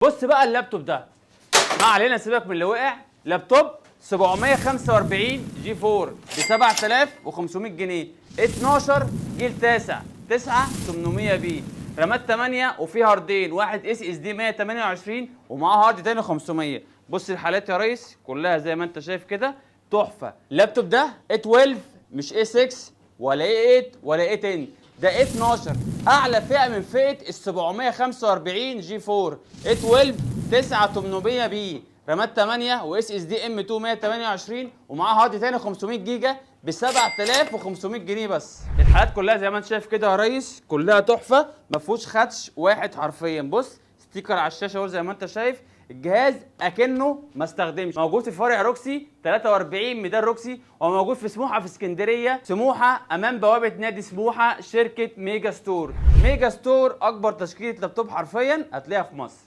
بص بقى اللابتوب ده، ما علينا سيبك من اللي وقع. لابتوب 745 جي 4 ب 7500 جنيه، 12 جيل تاسع 9800 بي، رامات 8 وفيه هاردين، واحد اس اس دي 128 ومعاه هارد تاني 500. بص الحالات يا ريس كلها زي ما انت شايف كده تحفه. اللابتوب ده A12 مش A6 ولا A8 ولا A10، ده A12 اعلى فئه من فئه ال 745 جي 4 A12 9800 بي، رامات 8 واس اس دي ام 2 128 ومعاه هارد تاني 500 جيجا ب 7500 جنيه بس. الحالات كلها زي ما انت شايف كده يا ريس كلها تحفه، ما فيهوش خدش واحد حرفيا. بص ستيكر على الشاشه اهو زي ما انت شايف، الجهاز اكنه ما استخدمش. موجود في فرع روكسي 43 ميدان روكسي، وموجود في سموحه في اسكندريه، سموحه امام بوابه نادي سموحه، شركه ميجا ستور. ميجا ستور اكبر تشكيله لابتوب حرفيا هتلاقيها في مصر.